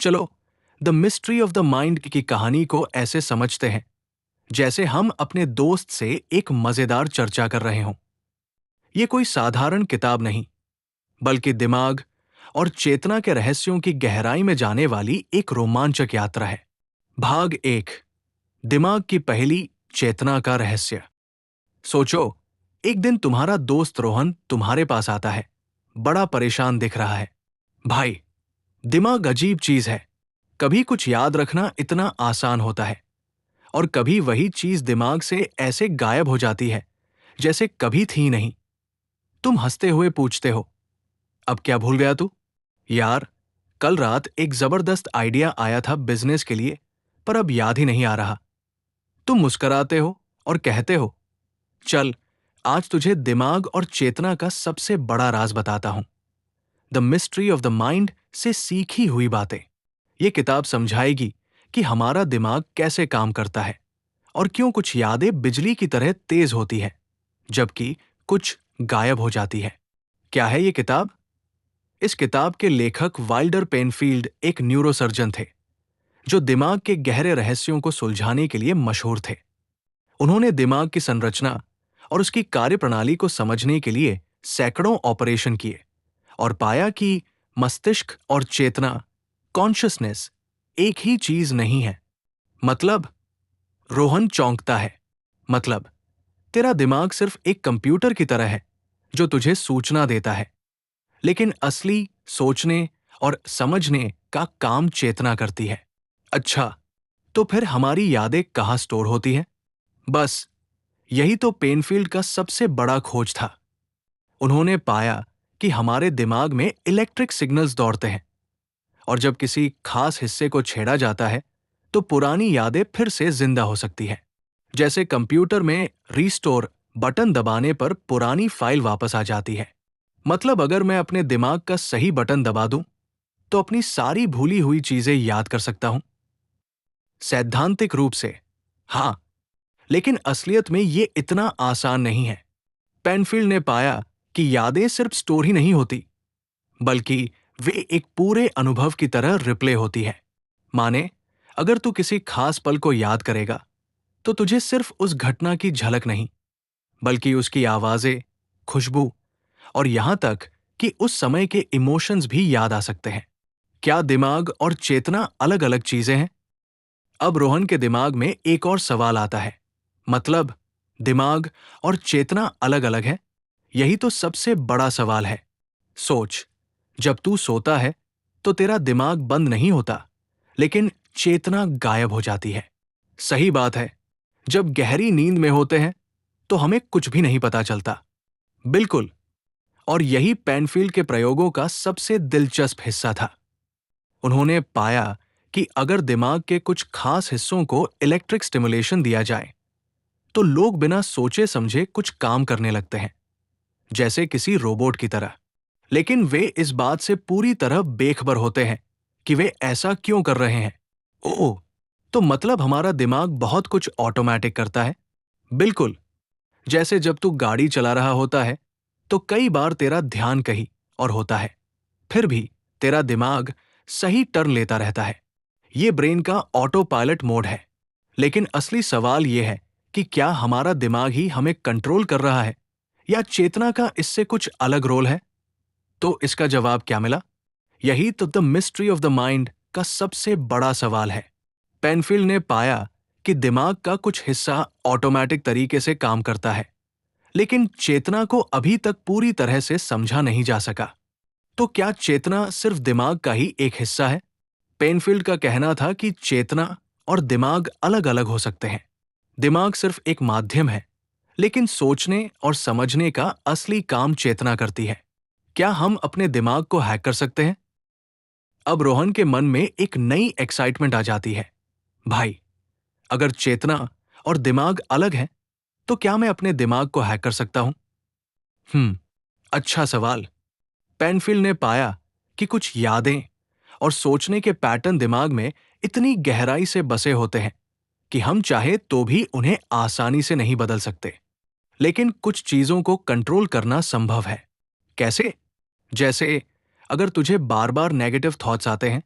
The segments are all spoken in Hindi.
चलो the mystery of the mind की कहानी को ऐसे समझते हैं जैसे हम अपने दोस्त से एक मजेदार चर्चा कर रहे हों। ये कोई साधारण किताब नहीं, बल्कि दिमाग और चेतना के रहस्यों की गहराई में जाने वाली एक रोमांचक यात्रा है। भाग एक, दिमाग की पहेली, चेतना का रहस्य। सोचो, एक दिन तुम्हारा दोस्त रोहन तुम्हारे पास आता है। बड़ा परेशान दिख रहा है। भाई, दिमाग अजीब चीज है। कभी कुछ याद रखना इतना आसान होता है और कभी वही चीज दिमाग से ऐसे गायब हो जाती है जैसे कभी थी नहीं। तुम हंसते हुए पूछते हो, अब क्या भूल गया तू? यार, कल रात एक जबरदस्त आइडिया आया था बिजनेस के लिए, पर अब याद ही नहीं आ रहा। तुम मुस्कुराते हो और कहते हो, चल आज तुझे दिमाग और चेतना का सबसे बड़ा राज बताता हूं। The mystery of the mind से सीखी हुई बातें। ये किताब समझाएगी कि हमारा दिमाग कैसे काम करता है और क्यों कुछ यादें बिजली की तरह तेज होती है जबकि कुछ गायब हो जाती है। क्या है ये किताब? इस किताब के लेखक वाइल्डर पेनफील्ड एक न्यूरोसर्जन थे जो दिमाग के गहरे रहस्यों को सुलझाने के लिए मशहूर थे। उन्होंने दिमाग की संरचना और उसकी कार्यप्रणाली को समझने के लिए सैकड़ों ऑपरेशन किए और पाया कि मस्तिष्क और चेतना, कॉन्शियसनेस, एक ही चीज नहीं है। मतलब? रोहन चौंकता है। मतलब, तेरा दिमाग सिर्फ एक कंप्यूटर की तरह है जो तुझे सूचना देता है, लेकिन असली सोचने और समझने का काम चेतना करती है। अच्छा, तो फिर हमारी यादें कहाँ स्टोर होती हैं? बस यही तो पेनफील्ड का सबसे बड़ा खोज था। उन्होंने पाया कि हमारे दिमाग में इलेक्ट्रिक सिग्नल्स दौड़ते हैं और जब किसी खास हिस्से को छेड़ा जाता है तो पुरानी यादें फिर से जिंदा हो सकती हैं। जैसे कंप्यूटर में रीस्टोर बटन दबाने पर पुरानी फाइल वापस आ जाती है। मतलब अगर मैं अपने दिमाग का सही बटन दबा दूं तो अपनी सारी भूली हुई चीजें याद कर सकता हूं। सैद्धांतिक रूप से हाँ, लेकिन असलियत में ये इतना आसान नहीं है। पेनफील्ड ने पाया कि यादें सिर्फ स्टोर ही नहीं होती, बल्कि वे एक पूरे अनुभव की तरह रिप्ले होती है। माने, अगर तू किसी खास पल को याद करेगा तो तुझे सिर्फ उस घटना की झलक नहीं, बल्कि उसकी आवाजें, खुशबू और यहां तक कि उस समय के इमोशंस भी याद आ सकते हैं। क्या दिमाग और चेतना अलग अलग चीजें हैं? अब रोहन के दिमाग में एक और सवाल आता है। मतलब, दिमाग और चेतना अलग अलग है? यही तो सबसे बड़ा सवाल है। सोच, जब तू सोता है तो तेरा दिमाग बंद नहीं होता, लेकिन चेतना गायब हो जाती है। सही बात है। जब गहरी नींद में होते हैं तो हमें कुछ भी नहीं पता चलता। बिल्कुल। और यही पेनफील्ड के प्रयोगों का सबसे दिलचस्प हिस्सा था। उन्होंने पाया कि अगर दिमाग के कुछ खास हिस्सों को इलेक्ट्रिक स्टिमुलेशन दिया जाए तो लोग बिना सोचे समझे कुछ काम करने लगते हैं, जैसे किसी रोबोट की तरह। लेकिन वे इस बात से पूरी तरह बेखबर होते हैं कि वे ऐसा क्यों कर रहे हैं। ओह, तो मतलब हमारा दिमाग बहुत कुछ ऑटोमेटिक करता है। बिल्कुल। जैसे जब तू गाड़ी चला रहा होता है तो कई बार तेरा ध्यान कहीं और होता है, फिर भी तेरा दिमाग सही टर्न लेता रहता है। ये ब्रेन का ऑटो पायलट मोड है। लेकिन असली सवाल यह है कि क्या हमारा दिमाग ही हमें कंट्रोल कर रहा है या चेतना का इससे कुछ अलग रोल है? तो इसका जवाब क्या मिला? यही तो the mystery of the mind का सबसे बड़ा सवाल है। पेनफील्ड ने पाया कि दिमाग का कुछ हिस्सा ऑटोमेटिक तरीके से काम करता है, लेकिन चेतना को अभी तक पूरी तरह से समझा नहीं जा सका। तो क्या चेतना सिर्फ दिमाग का ही एक हिस्सा है? पेनफील्ड का कहना था कि चेतना और दिमाग अलग अलग हो सकते हैं। दिमाग सिर्फ एक माध्यम है, लेकिन सोचने और समझने का असली काम चेतना करती है। क्या हम अपने दिमाग को हैक कर सकते हैं? अब रोहन के मन में एक नई एक्साइटमेंट आ जाती है। भाई, अगर चेतना और दिमाग अलग है तो क्या मैं अपने दिमाग को हैक कर सकता हूं? अच्छा सवाल। पेनफील्ड ने पाया कि कुछ यादें और सोचने के पैटर्न दिमाग में इतनी गहराई से बसे होते हैं कि हम चाहे तो भी उन्हें आसानी से नहीं बदल सकते। लेकिन कुछ चीजों को कंट्रोल करना संभव है। कैसे? जैसे अगर तुझे बार बार नेगेटिव थॉट्स आते हैं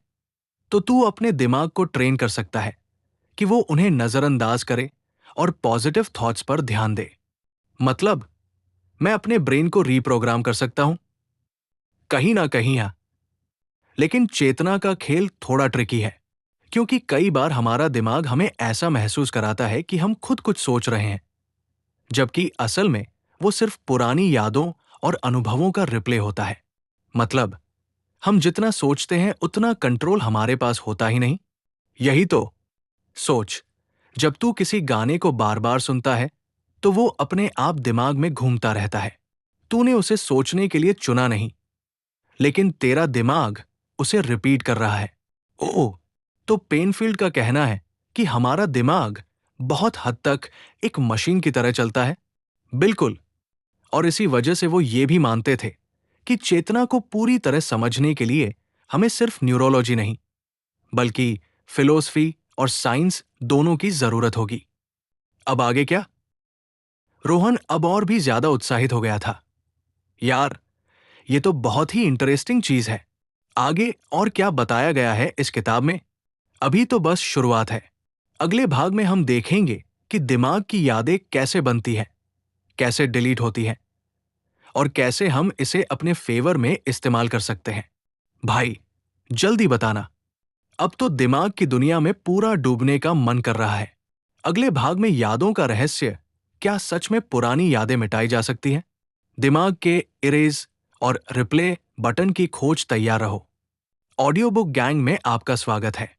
तो तू अपने दिमाग को ट्रेन कर सकता है कि वो उन्हें नजरअंदाज करे और पॉजिटिव थॉट्स पर ध्यान दे। मतलब मैं अपने ब्रेन को रीप्रोग्राम कर सकता हूं, कहीं ना कहीं। हाँ, लेकिन चेतना का खेल थोड़ा ट्रिकी है, क्योंकि कई बार हमारा दिमाग हमें ऐसा महसूस कराता है कि हम खुद कुछ सोच रहे हैं, जबकि असल में वो सिर्फ पुरानी यादों और अनुभवों का रिप्ले होता है। मतलब हम जितना सोचते हैं उतना कंट्रोल हमारे पास होता ही नहीं। यही तो सोच, जब तू किसी गाने को बार बार सुनता है तो वो अपने आप दिमाग में घूमता रहता है। तूने उसे सोचने के लिए चुना नहीं, लेकिन तेरा दिमाग उसे रिपीट कर रहा है। ओह, तो पेनफील्ड का कहना है कि हमारा दिमाग बहुत हद तक एक मशीन की तरह चलता है। बिल्कुल। और इसी वजह से वो ये भी मानते थे कि चेतना को पूरी तरह समझने के लिए हमें सिर्फ न्यूरोलॉजी नहीं, बल्कि फिलॉसफी और साइंस दोनों की जरूरत होगी। अब आगे क्या? रोहन अब और भी ज्यादा उत्साहित हो गया था। यार, ये तो बहुत ही इंटरेस्टिंग चीज है। आगे और क्या बताया गया है इस किताब में? अभी तो बस शुरुआत है। अगले भाग में हम देखेंगे कि दिमाग की यादें कैसे बनती हैं, कैसे डिलीट होती हैं और कैसे हम इसे अपने फेवर में इस्तेमाल कर सकते हैं। भाई, जल्दी बताना। अब तो दिमाग की दुनिया में पूरा डूबने का मन कर रहा है। अगले भाग में यादों का रहस्य, क्या सच में पुरानी यादें मिटाई जा सकती हैं? दिमाग के इरेज और रिप्ले बटन की खोज तैयार रहो। ऑडियो बुक गैंग में आपका स्वागत है।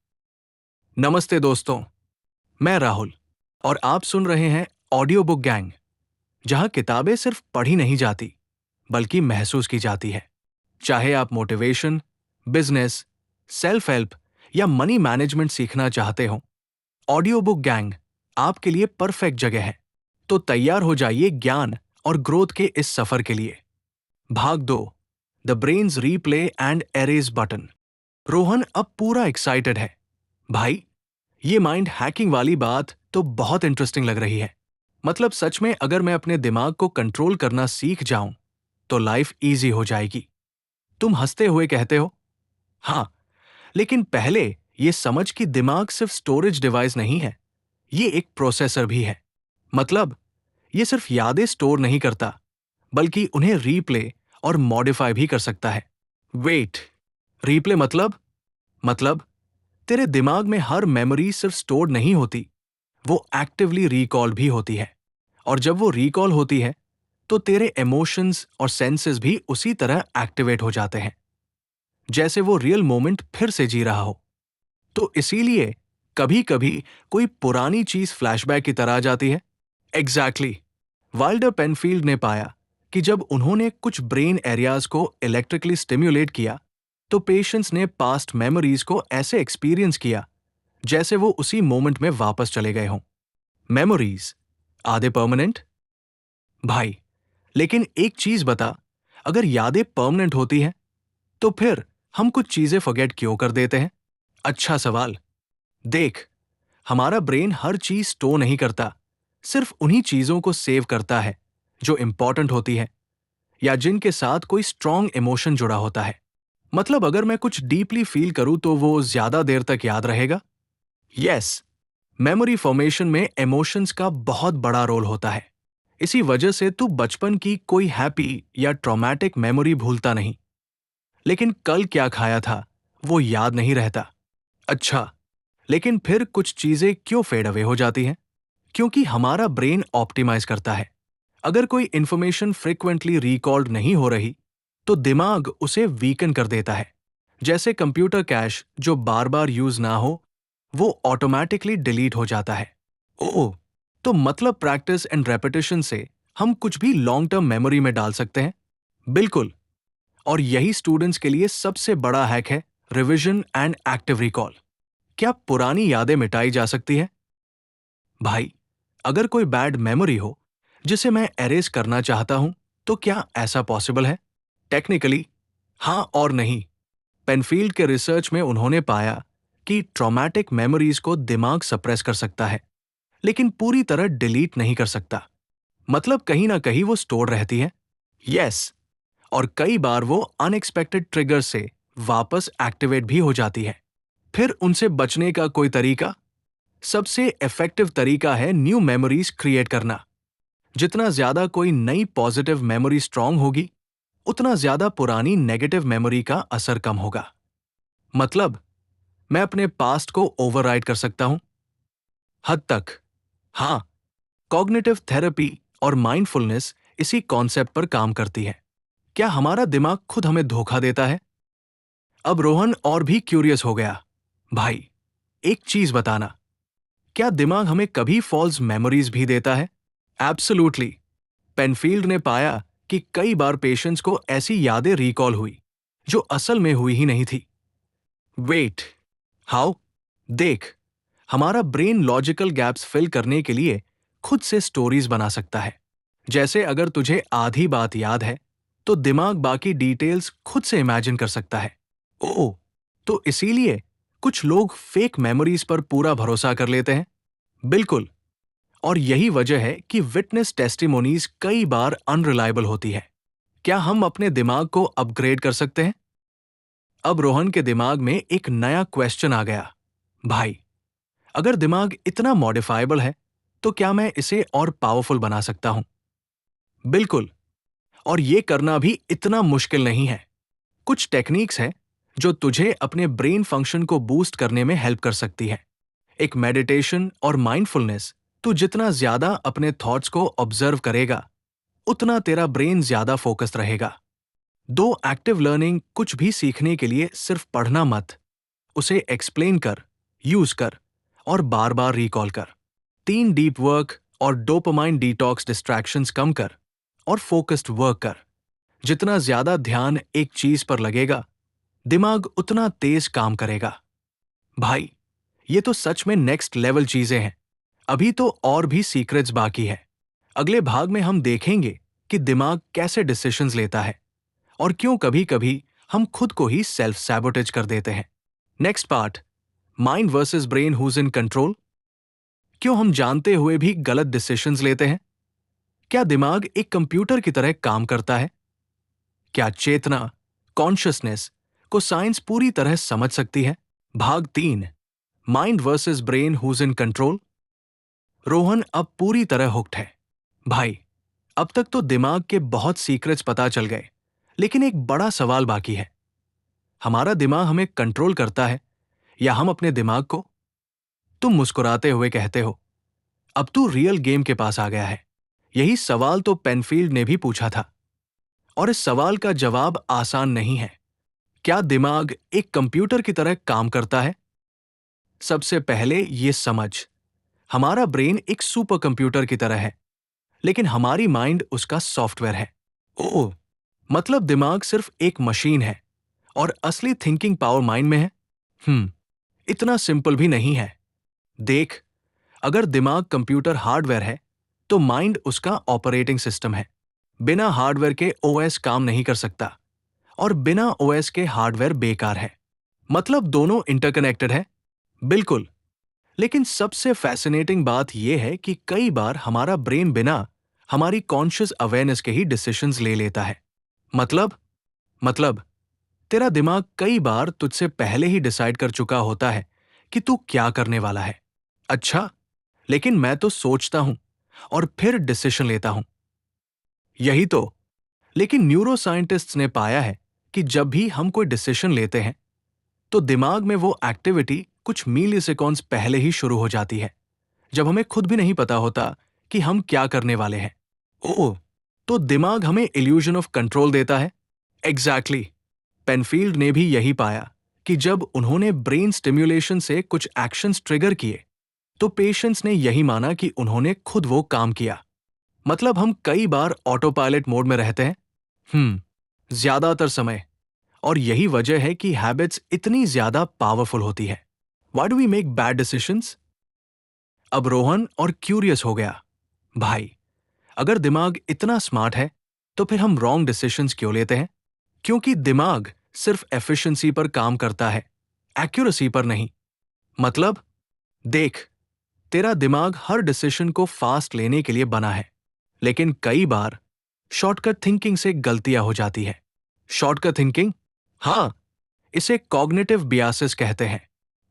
नमस्ते दोस्तों, मैं राहुल और आप सुन रहे हैं ऑडियो बुक गैंग, जहां किताबें सिर्फ पढ़ी नहीं जाती बल्कि महसूस की जाती है। चाहे आप मोटिवेशन, बिजनेस, सेल्फ हेल्प या मनी मैनेजमेंट सीखना चाहते हो, ऑडियो बुक गैंग आपके लिए परफेक्ट जगह है। तो तैयार हो जाइए ज्ञान और ग्रोथ के इस सफर के लिए। भाग 2, the brains replay and arrays button. Rohan अब पूरा एक्साइटेड है। भाई, ये माइंड हैकिंग वाली बात तो बहुत इंटरेस्टिंग लग रही है। मतलब सच में अगर मैं अपने दिमाग को कंट्रोल करना सीख जाऊं तो लाइफ इजी हो जाएगी। तुम हंसते हुए कहते हो, हाँ, लेकिन पहले ये समझ कि दिमाग सिर्फ स्टोरेज डिवाइस नहीं है, ये एक प्रोसेसर भी है। मतलब ये सिर्फ यादें स्टोर नहीं करता, बल्कि उन्हें रीप्ले और मॉडिफाई भी कर सकता है। वेट, रीप्ले मतलब तेरे दिमाग में हर मेमोरी सिर्फ स्टोर नहीं होती, वो एक्टिवली रिकॉल भी होती है। और जब वो रिकॉल होती है तो तेरे इमोशंस और सेंसेस भी उसी तरह एक्टिवेट हो जाते हैं, जैसे वो रियल मोमेंट फिर से जी रहा हो। तो इसीलिए कभी कभी कोई पुरानी चीज फ्लैशबैक की तरह आ जाती है। एग्जैक्टली। वाइल्डर पेनफील्ड ने पाया कि जब उन्होंने कुछ ब्रेन एरियाज को इलेक्ट्रिकली स्टिम्युलेट किया तो पेशेंट्स ने पास्ट मेमोरीज को ऐसे एक्सपीरियंस किया जैसे वो उसी मोमेंट में वापस चले गए हों। मेमोरीज आधे परमानेंट? भाई, लेकिन एक चीज बता, अगर यादें परमानेंट होती हैं तो फिर हम कुछ चीजें फॉरगेट क्यों कर देते हैं? अच्छा सवाल। देख, हमारा ब्रेन हर चीज स्टोर नहीं करता, सिर्फ उन्हीं चीजों को सेव करता है जो इंपॉर्टेंट होती है या जिनके साथ कोई स्ट्रॉन्ग इमोशन जुड़ा होता है। मतलब अगर मैं कुछ डीपली फील करूं तो वो ज्यादा देर तक याद रहेगा। यस, मेमोरी फॉर्मेशन में इमोशंस का बहुत बड़ा रोल होता है। इसी वजह से तू बचपन की कोई हैप्पी या ट्रॉमेटिक मेमोरी भूलता नहीं, लेकिन कल क्या खाया था वो याद नहीं रहता। अच्छा, लेकिन फिर कुछ चीजें क्यों फेड अवे हो जाती हैं? क्योंकि हमारा ब्रेन ऑप्टिमाइज करता है। अगर कोई इंफॉर्मेशन फ्रिक्वेंटली रिकॉल्ड नहीं हो रही तो दिमाग उसे वीकन कर देता है। जैसे कंप्यूटर कैश जो बार बार यूज ना हो, वो ऑटोमेटिकली डिलीट हो जाता है। ओह, तो मतलब प्रैक्टिस एंड रेपिटेशन से हम कुछ भी लॉन्ग टर्म मेमोरी में डाल सकते हैं। बिल्कुल। और यही स्टूडेंट्स के लिए सबसे बड़ा हैक है, रिविजन एंड एक्टिव रिकॉल। क्या पुरानी यादें मिटाई जा सकती है? भाई, अगर कोई बैड मेमोरी हो जिसे मैं एरेज करना चाहता हूं, तो क्या ऐसा पॉसिबल है? टेक्निकली हाँ और नहीं। पेनफील्ड के रिसर्च में उन्होंने पाया कि ट्रॉमेटिक मेमोरीज को दिमाग सप्रेस कर सकता है, लेकिन पूरी तरह डिलीट नहीं कर सकता। मतलब कहीं ना कहीं वो स्टोर रहती है। यस, और कई बार वो अनएक्सपेक्टेड ट्रिगर से वापस एक्टिवेट भी हो जाती है। फिर उनसे बचने का कोई तरीका? सबसे इफेक्टिव तरीका है न्यू मेमोरीज क्रिएट करना। जितना ज्यादा कोई नई पॉजिटिव मेमोरी स्ट्रांग होगी, उतना ज्यादा पुरानी नेगेटिव मेमोरी का असर कम होगा। मतलब, मैं अपने पास्ट को ओवरराइड कर सकता हूं? हद तक, हाँ। कॉग्निटिव थेरेपी और माइंडफुलनेस इसी कॉन्सेप्ट पर काम करती है। क्या हमारा दिमाग खुद हमें धोखा देता है? अब रोहन और भी क्यूरियस हो गया। भाई, एक चीज बताना, क्या दिमाग हमें कभी फॉल्स मेमोरीज भी देता है? एब्सोल्युटली। पेनफील्ड ने पाया कि कई बार पेशेंट्स को ऐसी यादें रिकॉल हुई जो असल में हुई ही नहीं थी। Wait, how? देख, हमारा ब्रेन लॉजिकल गैप्स फिल करने के लिए खुद से स्टोरीज बना सकता है। जैसे अगर तुझे आधी बात याद है, तो दिमाग बाकी डिटेल्स खुद से इमेजिन कर सकता है। ओह, तो इसीलिए कुछ लोग फेक मेमोरीज पर पूरा भरोसा कर लेते हैं। बिल्कुल। और यही वजह है कि विटनेस टेस्टिमोनीज कई बार अनरिलायबल होती है। क्या हम अपने दिमाग को अपग्रेड कर सकते हैं? अब रोहन के दिमाग में एक नया क्वेश्चन आ गया। भाई, अगर दिमाग इतना मॉडिफाइबल है, तो क्या मैं इसे और पावरफुल बना सकता हूं? बिल्कुल। और ये करना भी इतना मुश्किल नहीं है। कुछ टेक्निक्स हैं जो तुझे अपने ब्रेन फंक्शन को बूस्ट करने में हेल्प कर सकती है। एक मेडिटेशन और माइंडफुलनेस, तू जितना ज्यादा अपने थॉट्स को ऑब्जर्व करेगा, उतना तेरा ब्रेन ज्यादा फोकस्ड रहेगा। दो एक्टिव लर्निंग, कुछ भी सीखने के लिए सिर्फ पढ़ना मत, उसे एक्सप्लेन कर, यूज कर और बार बार रिकॉल कर। 3 डीप वर्क और डोपामाइन डिटॉक्स डिस्ट्रैक्शंस कम कर और फोकस्ड वर्क कर। जितना ज्यादा ध्यान एक चीज पर लगेगा, दिमाग उतना तेज काम करेगा। भाई, ये तो सच में नेक्स्ट लेवल चीजें हैं। अभी तो और भी सीक्रेट्स बाकी है। अगले भाग में हम देखेंगे कि दिमाग कैसे डिसीजंस लेता है और क्यों कभी कभी हम खुद को ही सेल्फ सैबोटेज कर देते हैं। Next part, mind versus brain who's in control. क्यों हम जानते हुए भी गलत डिसीजंस लेते हैं? क्या दिमाग एक कंप्यूटर की तरह काम करता है? क्या चेतना, कॉन्शियसनेस को साइंस पूरी तरह समझ सकती है? भाग 3, mind versus brain who's in control. Rohan अब पूरी तरह हुक्ड है। भाई, अब तक तो दिमाग के बहुत सीक्रेट्स पता चल गए, लेकिन एक बड़ा सवाल बाकी है। हमारा दिमाग हमें कंट्रोल करता है या हम अपने दिमाग को? तुम मुस्कुराते हुए कहते हो, अब तू रियल गेम के पास आ गया है। यही सवाल तो पेनफील्ड ने भी पूछा था। और इस सवाल का जवाब आसान नहीं है। क्या दिमाग एक कंप्यूटर की तरह काम करता है? सबसे पहले ये समझ, हमारा ब्रेन एक सुपर कंप्यूटर की तरह है, लेकिन हमारी माइंड उसका सॉफ्टवेयर है। ओह, मतलब दिमाग सिर्फ एक मशीन है और असली थिंकिंग पावर माइंड में है? इतना सिंपल भी नहीं है। देख, अगर दिमाग कंप्यूटर हार्डवेयर है, तो माइंड उसका ऑपरेटिंग सिस्टम है। बिना हार्डवेयर के ओएस काम नहीं कर सकता और बिना ओएस के हार्डवेयर बेकार है। मतलब दोनों इंटरकनेक्टेड है। बिल्कुल। लेकिन सबसे फैसिनेटिंग बात यह है कि कई बार हमारा ब्रेन बिना हमारी कॉन्शियस अवेयरनेस के ही डिसीजंस ले लेता है। मतलब तेरा दिमाग कई बार तुझसे पहले ही डिसाइड कर चुका होता है कि तू क्या करने वाला है। अच्छा, लेकिन मैं तो सोचता हूं और फिर डिसीजन लेता हूं। यही तो। लेकिन न्यूरो साइंटिस्ट्स ने पाया है कि जब भी हम कोई डिसीजन लेते हैं, तो दिमाग में वो एक्टिविटी कुछ मिलीसेकंड्स पहले ही शुरू हो जाती है, जब हमें खुद भी नहीं पता होता कि हम क्या करने वाले हैं। ओह, तो दिमाग हमें इल्यूजन ऑफ कंट्रोल देता है। एग्जैक्टली। पेनफील्ड ने भी यही पाया कि जब उन्होंने ब्रेन स्टिम्युलेशन से कुछ एक्शंस ट्रिगर किए, तो पेशेंट्स ने यही माना कि उन्होंने खुद वो काम किया। मतलब हम कई बार ऑटो पायलट मोड में रहते हैं। ज्यादातर समय। और यही वजह है कि हैबिट्स इतनी ज्यादा पावरफुल होती है। Why do we make bad decisions? अब रोहन और क्यूरियस हो गया। भाई, अगर दिमाग इतना स्मार्ट है, तो फिर हम रॉन्ग डिसीजंस क्यों लेते हैं? क्योंकि दिमाग सिर्फ एफिशिएंसी पर काम करता है, एक्यूरेसी पर नहीं। मतलब, देख, तेरा दिमाग हर डिसीजन को फास्ट लेने के लिए बना है, लेकिन कई बार शॉर्टकट थिंकिंग से गलतियां हो जाती है। Shortcut thinking? हाँ, इसे कॉग्निटिव बियासेस कहते हैं।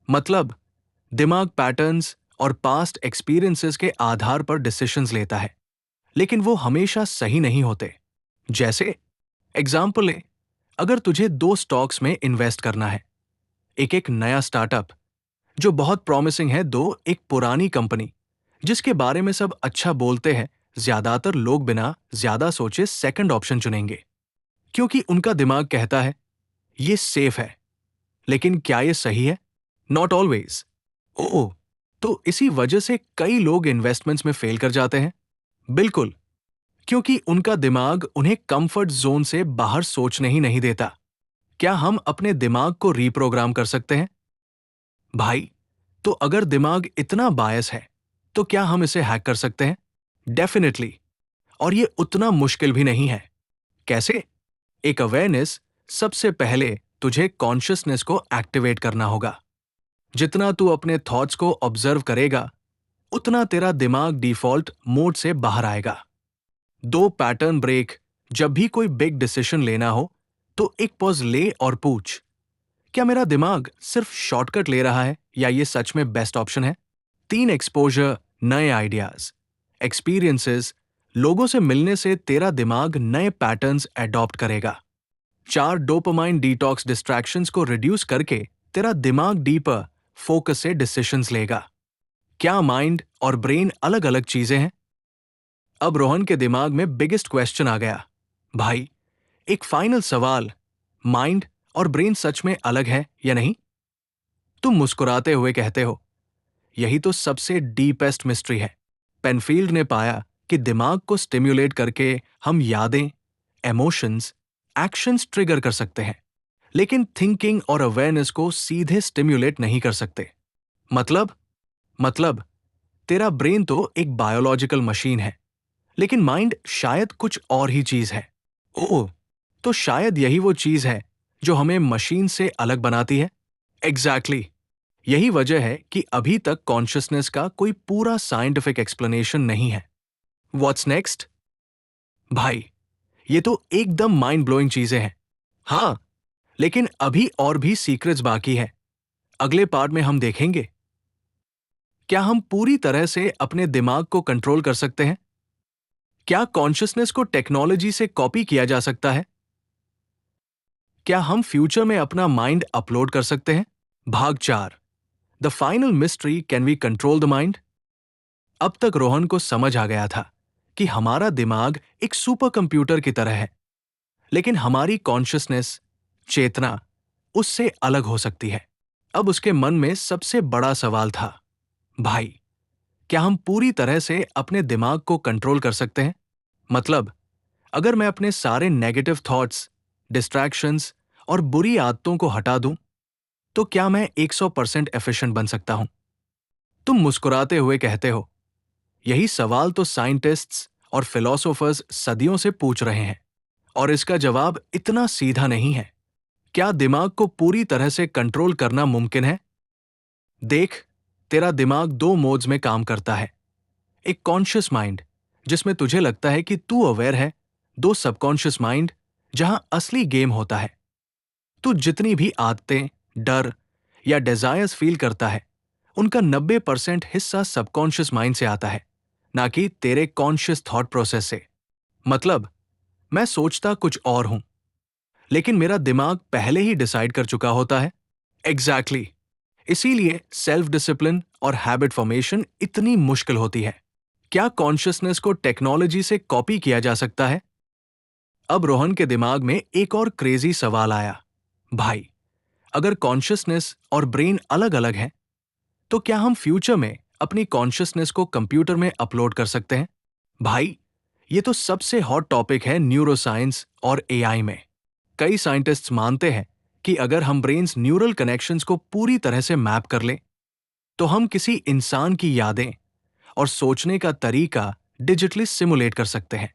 मतलब दिमाग पैटर्न्स और पास्ट एक्सपीरियंसेस के आधार पर डिसीजंस लेता है, लेकिन वो हमेशा सही नहीं होते। जैसे एग्जाम्पल ले, अगर तुझे दो स्टॉक्स में इन्वेस्ट करना है, एक एक नया स्टार्टअप जो बहुत प्रॉमिसिंग है, दो एक पुरानी कंपनी जिसके बारे में सब अच्छा बोलते हैं, ज्यादातर लोग बिना ज्यादा सोचे सेकंड ऑप्शन चुनेंगे क्योंकि उनका दिमाग कहता है ये सेफ है। लेकिन क्या ये सही है? Not always. ओह, तो इसी वजह से कई लोग इन्वेस्टमेंट्स में फेल कर जाते हैं। बिल्कुल, क्योंकि उनका दिमाग उन्हें कंफर्ट जोन से बाहर सोचने ही नहीं देता। क्या हम अपने दिमाग को रीप्रोग्राम कर सकते हैं? भाई, तो अगर दिमाग इतना बायस है, तो क्या हम इसे हैक कर सकते हैं? डेफिनेटली। और ये उतना मुश्किल भी नहीं है। कैसे? एक अवेयरनेस, सबसे पहले तुझे कॉन्शियसनेस को एक्टिवेट करना होगा। जितना तू अपने थॉट्स को ऑब्जर्व करेगा, उतना तेरा दिमाग डिफॉल्ट मोड से बाहर आएगा। दो पैटर्न ब्रेक, जब भी कोई बिग डिसीजन लेना हो तो एक पॉज ले और पूछ, क्या मेरा दिमाग सिर्फ शॉर्टकट ले रहा है या ये सच में बेस्ट ऑप्शन है? तीन एक्सपोजर, नए आइडियाज, एक्सपीरियंसेस, लोगों से मिलने से तेरा दिमाग नए पैटर्न्स एडॉप्ट करेगा। चार, डोपामाइन डिटॉक्स, डिस्ट्रैक्शंस को रिड्यूस करके तेरा दिमाग डीपर फोकस से डिसीजंस लेगा। क्या माइंड और ब्रेन अलग अलग चीजें हैं? अब रोहन के दिमाग में बिगेस्ट क्वेश्चन आ गया। भाई, एक फाइनल सवाल, माइंड और ब्रेन सच में अलग है या नहीं? तुम मुस्कुराते हुए कहते हो, यही तो सबसे डीपेस्ट मिस्ट्री है। पेनफील्ड ने पाया कि दिमाग को स्टिम्युलेट करके हम यादें, इमोशंस, एक्शंस ट्रिगर कर सकते हैं, लेकिन थिंकिंग और अवेयरनेस को सीधे स्टिम्युलेट नहीं कर सकते। मतलब तेरा ब्रेन तो एक बायोलॉजिकल मशीन है, लेकिन माइंड शायद कुछ और ही चीज है। ओह, तो शायद यही वो चीज है जो हमें मशीन से अलग बनाती है। एग्जैक्टली। यही वजह है कि अभी तक कॉन्शियसनेस का कोई पूरा साइंटिफिक एक्सप्लेनेशन नहीं है। What's next? भाई, ये तो एकदम माइंड ब्लोइंग चीजें हैं। हाँ, लेकिन अभी और भी सीक्रेट्स बाकी है। अगले पार्ट में हम देखेंगे, क्या हम पूरी तरह से अपने दिमाग को कंट्रोल कर सकते हैं? क्या कॉन्शियसनेस को टेक्नोलॉजी से कॉपी किया जा सकता है? क्या हम फ्यूचर में अपना माइंड अपलोड कर सकते हैं? भाग 4, the final mystery, can we control the mind? अब तक रोहन को समझ आ गया था कि हमारा दिमाग एक सुपर कंप्यूटर की तरह है, लेकिन हमारी कॉन्शियसनेस, चेतना, उससे अलग हो सकती है। अब उसके मन में सबसे बड़ा सवाल था, भाई, क्या हम पूरी तरह से अपने दिमाग को कंट्रोल कर सकते हैं? मतलब, अगर मैं अपने सारे नेगेटिव थॉट्स, डिस्ट्रैक्शंस और बुरी आदतों को हटा दूं, तो क्या मैं 100% एफिशिएंट बन सकता हूं? तुम मुस्कुराते हुए कहते हो, यही सवाल तो साइंटिस्ट्स और फिलोसोफर्स सदियों से पूछ रहे हैं, और इसका जवाब इतना सीधा नहीं है। क्या दिमाग को पूरी तरह से कंट्रोल करना मुमकिन है? देख, तेरा दिमाग दो मोड्स में काम करता है। एक कॉन्शियस माइंड, जिसमें तुझे लगता है कि तू अवेयर है। दो, सबकॉन्शियस माइंड, जहां असली गेम होता है। तू जितनी भी आदतें, डर या डिजायर्स फील करता है, उनका 90% हिस्सा सबकॉन्शियस माइंड से आता है, ना कि तेरे कॉन्शियस थॉट प्रोसेस से। मतलब, मैं सोचता कुछ और हूं, लेकिन मेरा दिमाग पहले ही डिसाइड कर चुका होता है। एग्जैक्टली। इसीलिए सेल्फ डिसिप्लिन और हैबिट फॉर्मेशन इतनी मुश्किल होती है। क्या कॉन्शियसनेस को टेक्नोलॉजी से कॉपी किया जा सकता है? अब रोहन के दिमाग में एक और क्रेजी सवाल आया। भाई, अगर कॉन्शियसनेस और ब्रेन अलग अलग हैं, तो क्या हम फ्यूचर में अपनी कॉन्शियसनेस को कंप्यूटर में अपलोड कर सकते हैं? भाई, ये तो सबसे हॉट टॉपिक है न्यूरोसाइंस और एआई में। कई साइंटिस्ट्स मानते हैं कि अगर हम ब्रेन्स न्यूरल कनेक्शंस को पूरी तरह से मैप कर लें, तो हम किसी इंसान की यादें और सोचने का तरीका डिजिटली सिमुलेट कर सकते हैं।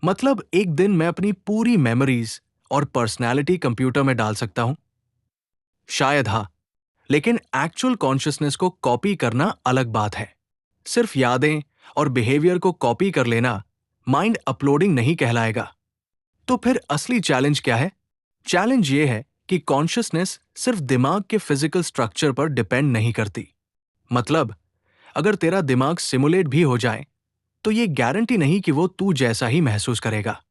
मतलब, एक दिन मैं अपनी पूरी मेमोरीज और पर्सनैलिटी कंप्यूटर में डाल सकता हूं। शायद हाँ, लेकिन एक्चुअल कॉन्शियसनेस को कॉपी करना अलग बात है। सिर्फ यादें और बिहेवियर को कॉपी कर लेना माइंड अपलोडिंग नहीं कहलाएगा। तो फिर असली चैलेंज क्या है? चैलेंज ये है कि कॉन्शियसनेस सिर्फ दिमाग के फिजिकल स्ट्रक्चर पर डिपेंड नहीं करती। मतलब, अगर तेरा दिमाग सिमुलेट भी हो जाए तो ये गारंटी नहीं कि वो तू जैसा ही महसूस करेगा।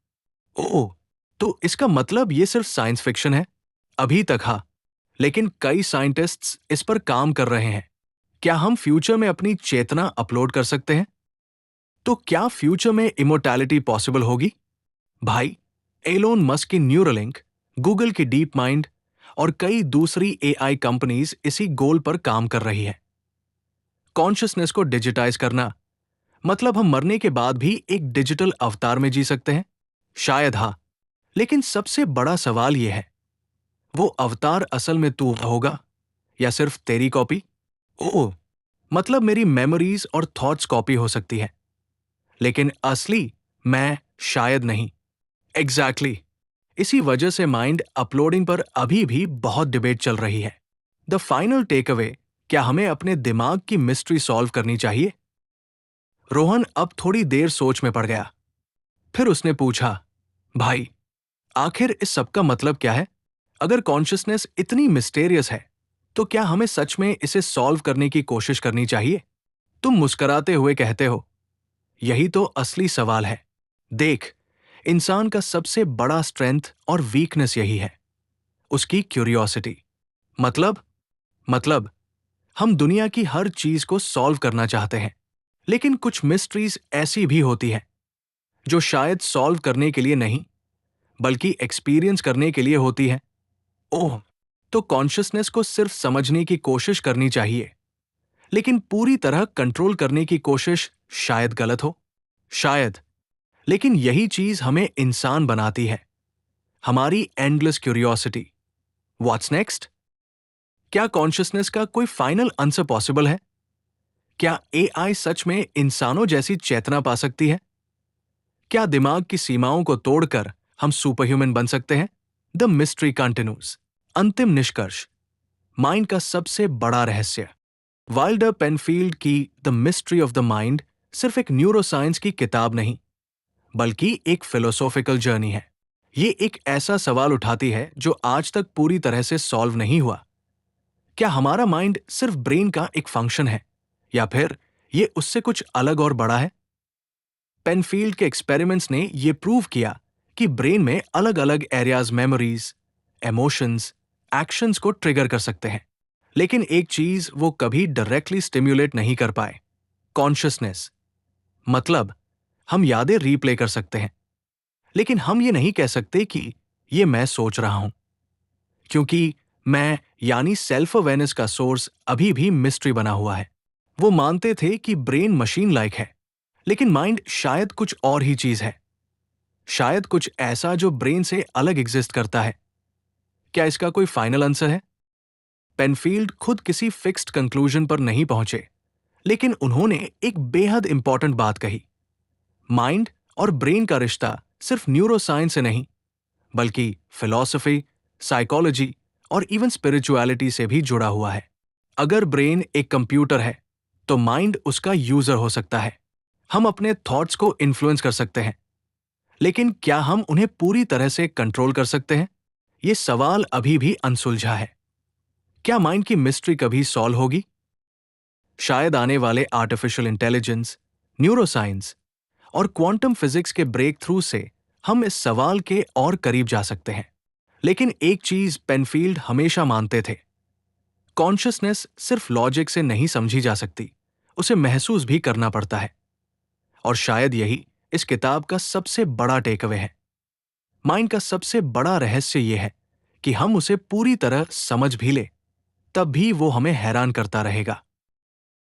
ओह, तो इसका मतलब ये सिर्फ साइंस फिक्शन है? अभी तक हाँ, लेकिन कई साइंटिस्ट्स इस पर काम कर रहे हैं। क्या हम फ्यूचर में अपनी चेतना अपलोड कर सकते हैं? तो क्या फ्यूचर में इमोर्टैलिटी पॉसिबल होगी? भाई, एलोन मस्क की न्यूरोलिंक, गूगल की डीप माइंड और कई दूसरी एआई कंपनीज इसी गोल पर काम कर रही है। कॉन्शियसनेस को डिजिटाइज करना मतलब हम मरने के बाद भी एक डिजिटल अवतार में जी सकते हैं? शायद हाँ, लेकिन सबसे बड़ा सवाल यह है, वो अवतार असल में तू होगा या सिर्फ तेरी कॉपी? ओह, मतलब मेरी मेमोरीज और थॉट्स कॉपी हो सकती है, लेकिन असली मैं शायद नहीं। एग्जैक्टली इसी वजह से माइंड अपलोडिंग पर अभी भी बहुत डिबेट चल रही है। द फाइनल टेक अवे, क्या हमें अपने दिमाग की मिस्ट्री सॉल्व करनी चाहिए? रोहन अब थोड़ी देर सोच में पड़ गया। फिर उसने पूछा, भाई, आखिर इस सब का मतलब क्या है? अगर कॉन्शियसनेस इतनी मिस्टेरियस है तो क्या हमें सच में इसे सॉल्व करने की कोशिश करनी चाहिए? तुम मुस्कुराते हुए कहते हो, यही तो असली सवाल है। देख, इंसान का सबसे बड़ा स्ट्रेंथ और वीकनेस यही है, उसकी क्यूरियोसिटी। मतलब हम दुनिया की हर चीज को सॉल्व करना चाहते हैं, लेकिन कुछ मिस्ट्रीज ऐसी भी होती हैं जो शायद सॉल्व करने के लिए नहीं, बल्कि एक्सपीरियंस करने के लिए होती है। ओह, तो कॉन्शियसनेस को सिर्फ समझने की कोशिश करनी चाहिए, लेकिन पूरी तरह कंट्रोल करने की कोशिश शायद गलत हो। शायद, लेकिन यही चीज हमें इंसान बनाती है, हमारी एंडलेस क्यूरियोसिटी। What's next? क्या कॉन्शियसनेस का कोई फाइनल आंसर पॉसिबल है? क्या एआई सच में इंसानों जैसी चेतना पा सकती है? क्या दिमाग की सीमाओं को तोड़कर हम सुपर ह्यूमन बन सकते हैं? The mystery continues. अंतिम निष्कर्ष, माइंड का सबसे बड़ा रहस्य। वाइल्डर पेनफील्ड की the mystery of the mind सिर्फ एक न्यूरोसाइंस की किताब नहीं, बल्कि एक फिलोसॉफिकल जर्नी है। ये एक ऐसा सवाल उठाती है जो आज तक पूरी तरह से सॉल्व नहीं हुआ। क्या हमारा माइंड सिर्फ ब्रेन का एक फंक्शन है, या फिर ये उससे कुछ अलग और बड़ा है? पेनफील्ड के एक्सपेरिमेंट्स ने यह प्रूव किया कि ब्रेन में अलग अलग एरियाज मेमोरीज, इमोशंस, एक्शंस को ट्रिगर कर सकते हैं, लेकिन एक चीज वो कभी डायरेक्टली स्टिम्युलेट नहीं कर पाए, कॉन्शियसनेस। मतलब, हम यादें रीप्ले कर सकते हैं, लेकिन हम ये नहीं कह सकते कि ये मैं सोच रहा हूं, क्योंकि मैं यानी सेल्फ अवेयरनेस का सोर्स अभी भी मिस्ट्री बना हुआ है। वो मानते थे कि ब्रेन मशीन लाइक है, लेकिन माइंड शायद कुछ और ही चीज है, शायद कुछ ऐसा जो ब्रेन से अलग एग्जिस्ट करता है। क्या इसका कोई फाइनल आंसर है? पेनफील्ड खुद किसी फिक्स्ड कंक्लूजन पर नहीं पहुंचे, लेकिन उन्होंने एक बेहद इंपॉर्टेंट बात कही। माइंड और ब्रेन का रिश्ता सिर्फ न्यूरोसाइंस से नहीं, बल्कि फिलॉसफी, साइकोलॉजी और इवन स्पिरिचुअलिटी से भी जुड़ा हुआ है। अगर ब्रेन एक कंप्यूटर है, तो माइंड उसका यूजर हो सकता है। हम अपने थॉट्स को इन्फ्लुएंस कर सकते हैं, लेकिन क्या हम उन्हें पूरी तरह से कंट्रोल कर सकते हैं? ये सवाल अभी भी अनसुलझा है। क्या माइंड की मिस्ट्री कभी सॉल्व होगी? शायद आने वाले आर्टिफिशियल इंटेलिजेंस, न्यूरोसाइंस और क्वांटम फिजिक्स के ब्रेक थ्रू से हम इस सवाल के और करीब जा सकते हैं। लेकिन एक चीज पेनफील्ड हमेशा मानते थे, कॉन्शियसनेस सिर्फ लॉजिक से नहीं समझी जा सकती, उसे महसूस भी करना पड़ता है। और शायद यही इस किताब का सबसे बड़ा टेकअवे है। माइंड का सबसे बड़ा रहस्य यह है कि हम उसे पूरी तरह समझ भी ले, तब भी वो हमें हैरान करता रहेगा।